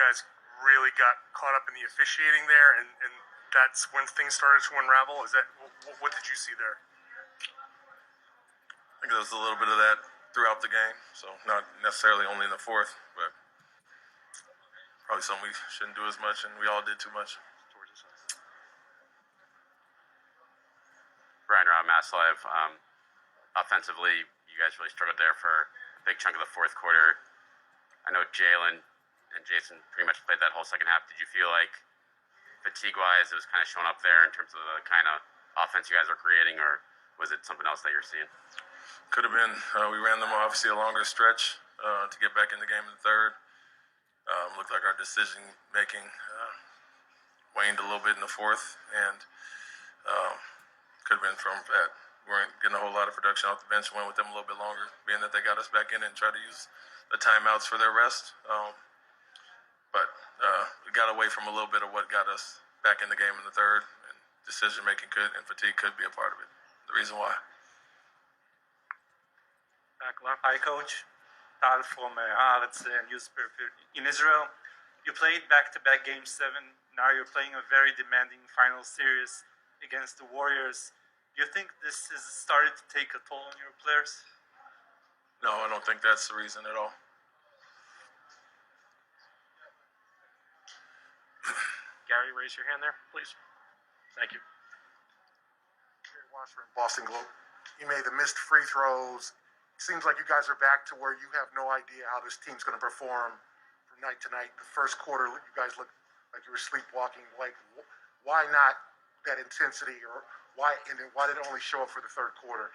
guys really got caught up in the officiating there, and that's when things started to unravel. Is that what did you see there? I think there was a little bit of that throughout the game, so not necessarily only in the fourth, but probably something we shouldn't do as much, and we all did too much. Ryan Rob, Mass Live. Offensively, you guys really struggled there for a big chunk of the fourth quarter. I know Jalen and Jason pretty much played that whole second half. Did you feel like fatigue-wise it was kind of showing up there in terms of the kind of offense you guys were creating, or was it something else that you're seeing? Could have been. We ran them obviously a longer stretch to get back in the game in the third. Looked like our decision-making waned a little bit in the fourth, and could have been from that. We weren't getting a whole lot of production off the bench. Went with them a little bit longer, being that they got us back in and tried to use the timeouts for their rest. But we got away from a little bit of what got us back in the game in the third, and decision-making could, and fatigue could be a part of it. The reason why. Hi, Coach. Tal from Haaretz newspaper in Israel. You played back-to-back Game 7. Now you're playing a very demanding final series against the Warriors. Do you think this has started to take a toll on your players? No, I don't think that's the reason at all. Gary, raise your hand there, please. Thank you. Gary Wasser in Boston Globe. You made the missed free throws. Seems like you guys are back to where you have no idea how this team's going to perform from night to night. The first quarter, you guys looked like you were sleepwalking. Like, why not that intensity, or why did it only show up for the third quarter?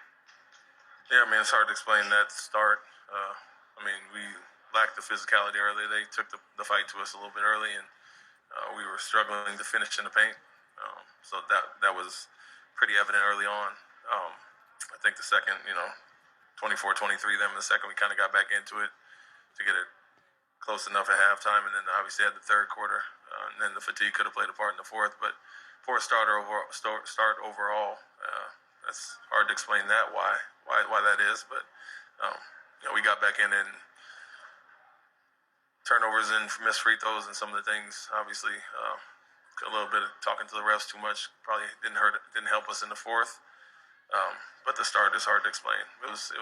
Yeah, I mean, it's hard to explain that start. I mean, we lacked the physicality early. They took the fight to us a little bit early, and we were struggling to finish in the paint. So that was pretty evident early on. I think the second, 24-23 them in the second, we kind of got back into it to get it close enough at halftime, and then obviously had the third quarter, and then the fatigue could have played a part in the fourth. But poor start overall. That's hard to explain that why that is, but we got back in, and turnovers and missed free throws and some of the things. Obviously, a little bit of talking to the refs too much probably didn't help us in the fourth. But the start is hard to explain. It was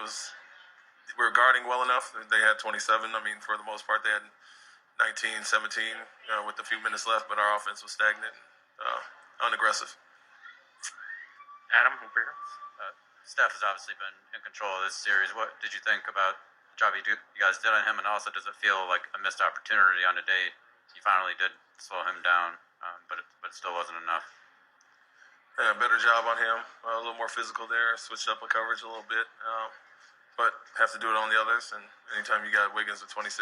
we were guarding well enough. They had 27. I mean, for the most part, they had 19, 17 with a few minutes left, but our offense was stagnant, unaggressive. Adam, over here. Steph has obviously been in control of this series. What did you think about the job you guys did on him, and also does it feel like a missed opportunity on the day you finally did slow him down, but it still wasn't enough? Yeah, better job on him. A little more physical there. Switched up the coverage a little bit. But have to do it on the others. And anytime you got Wiggins with 26,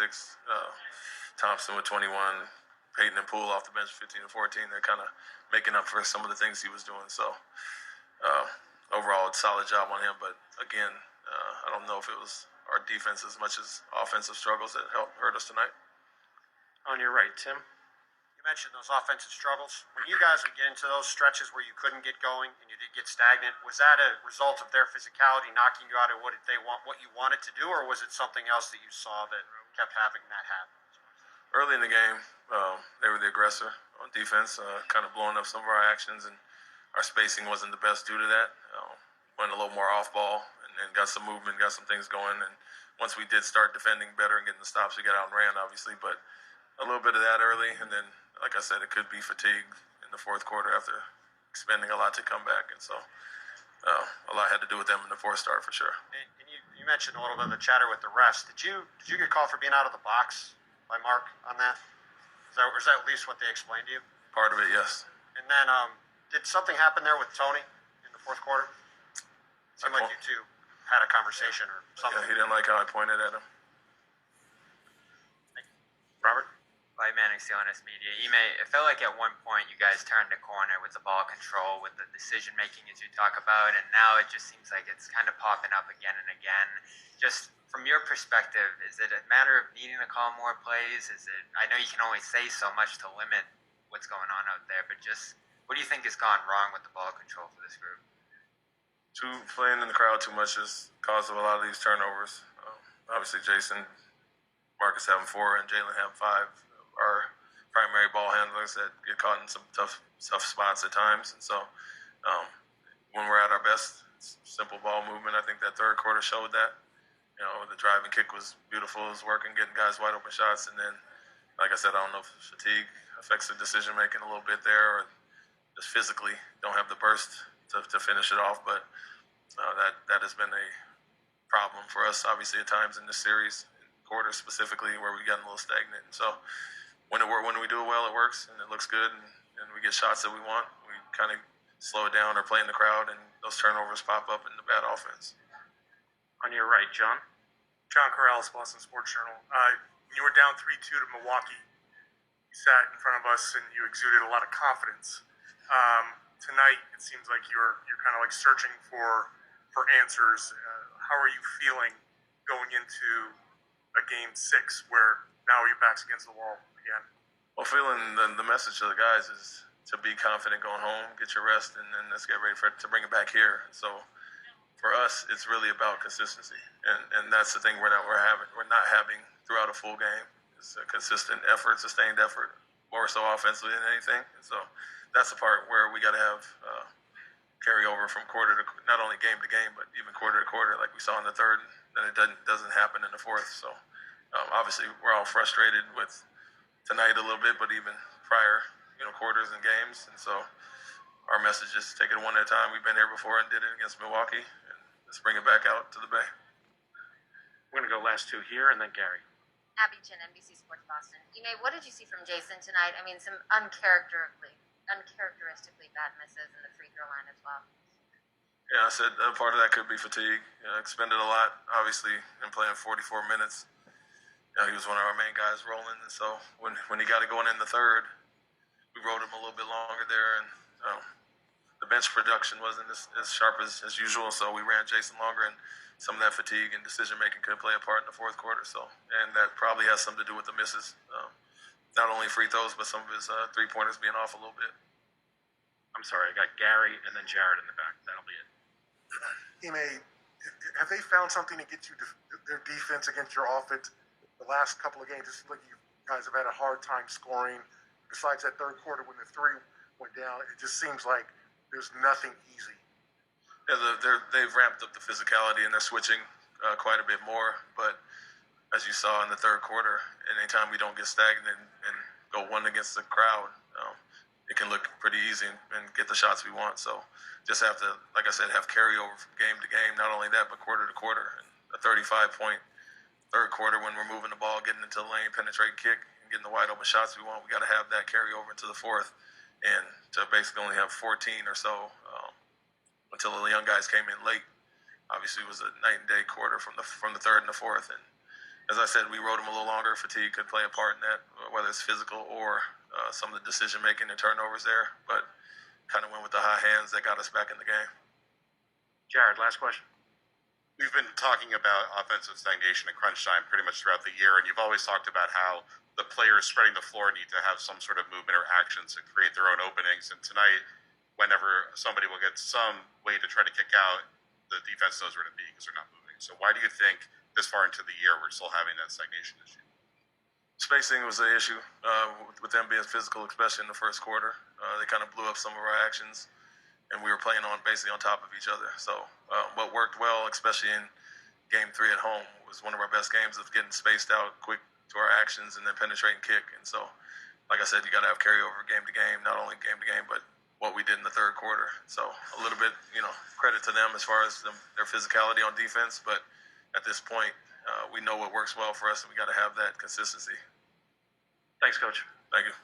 Thompson with 21, Payton and Poole off the bench 15 and 14, they're kind of making up for some of the things he was doing. So overall, it's a solid job on him. But again, I don't know if it was our defense as much as offensive struggles that hurt us tonight. On your right, Tim. You mentioned those offensive struggles. When you guys would get into those stretches where you couldn't get going and you did get stagnant, was that a result of their physicality knocking you out of what you wanted to do, or was it something else that you saw that kept having that happen? Early in the game, they were the aggressor on defense, kind of blowing up some of our actions, and our spacing wasn't the best due to that. Went a little more off ball and got some movement, got some things going. And once we did start defending better and getting the stops, we got out and ran, obviously. But a little bit of that early, and then, like I said, it could be fatigue in the fourth quarter after expending a lot to come back. And so a lot had to do with them in the fourth start for sure. And you mentioned a little bit of the chatter with the refs. Did you get called for being out of the box by Mark on that? Is that at least what they explained to you? Part of it, yes. And then did something happen there with Tony in the fourth quarter? It seemed like you two had a conversation or something. Yeah, he didn't like how I pointed at him. Robert? By Manning, CLNS Media. It felt like at one point you guys turned the corner with the ball control, with the decision making as you talk about, and now it just seems like it's kind of popping up again and again. Just from your perspective, is it a matter of needing to call more plays? I know you can only say so much to limit what's going on out there, but just what do you think has gone wrong with the ball control for this group? Playing in the crowd too much is cause of a lot of these turnovers. Obviously, Jason, Marcus having 4, and Jalen having 5 are like I said, get caught in some tough spots at times. And so when we're at our best, it's simple ball movement. I think that third quarter showed that. The driving kick was beautiful. It was working, getting guys wide open shots. And then, like I said, I don't know if fatigue affects the decision making a little bit there, or just physically don't have the burst to finish it off. But that has been a problem for us, obviously, at times in this series, quarters specifically, where we got a little stagnant. And so when we do it well, it works and it looks good, and we get shots that we want. We kind of slow it down or play in the crowd, and those turnovers pop up in the bad offense. On your right, John. John Corrales, Boston Sports Journal. You were down 3-2 to Milwaukee. You sat in front of us and you exuded a lot of confidence. Tonight, it seems like you're kind of like searching for answers. How are you feeling going into a game 6 where now your back's against the wall again? Well, feeling the message to the guys is to be confident going home, get your rest, and then let's get ready to bring it back here. So for us, it's really about consistency, and that's the thing we're not having throughout a full game. It's a consistent effort, sustained effort, more so offensively than anything. And so that's the part where we got to have carryover from quarter to, not only game to game, but even quarter to quarter, like we saw in the third. Then it doesn't happen in the fourth. So obviously we're all frustrated with tonight a little bit, but even prior, quarters and games. And so our message is take it one at a time. We've been here before and did it against Milwaukee, and let's bring it back out to the Bay. We're going to go last two here, and then Gary. Abby Chin, NBC Sports Boston. What did you see from Jason tonight? I mean, some uncharacteristically bad misses in the free throw line as well. Yeah, I said part of that could be fatigue. Expended a lot, obviously, in playing 44 minutes. He was one of our main guys rolling, and so when he got it going in the third, we rode him a little bit longer there, and the bench production wasn't as sharp as usual, so we ran Jason longer, and some of that fatigue and decision-making could play a part in the fourth quarter. So, and that probably has something to do with the misses. Not only free throws, but some of his three-pointers being off a little bit. I'm sorry, I got Gary and then Jared in the back. That'll be it. Have they found something to get you their defense against your offense? The last couple of games, it seems like you guys have had a hard time scoring. Besides that third quarter when the three went down, it just seems like there's nothing easy. Yeah, they've ramped up the physicality, and they're switching quite a bit more. But as you saw in the third quarter, anytime we don't get stagnant and go one against the crowd, it can look pretty easy and get the shots we want. So just have to, like I said, have carryover from game to game. Not only that, but quarter to quarter. And a 35-point third quarter when we're moving the ball, getting into the lane, penetrating kick, and getting the wide open shots we want, we got to have that carry over into the fourth. And to basically only have 14 or so until the young guys came in late, obviously it was a night and day quarter from the third and the fourth. And as I said, we rode them a little longer. Fatigue could play a part in that, whether it's physical or some of the decision making and turnovers there. But kind of went with the high hands that got us back in the game. Jared, last question. We've been talking about offensive stagnation and crunch time pretty much throughout the year, and you've always talked about how the players spreading the floor need to have some sort of movement or actions to create their own openings. And tonight, whenever somebody will get some way to try to kick out, the defense knows where to be because they're not moving. So why do you think this far into the year we're still having that stagnation issue? Spacing was the issue with them being physical, especially in the first quarter. They kind of blew up some of our actions, and we were playing basically on top of each other. So what worked well, especially in Game 3 at home, was one of our best games of getting spaced out quick to our actions and then penetrating kick. And so, like I said, you got to have carryover game to game, not only game to game, but what we did in the third quarter. So a little bit, credit to them as far as their physicality on defense. But at this point, we know what works well for us, and we got to have that consistency. Thanks, Coach. Thank you.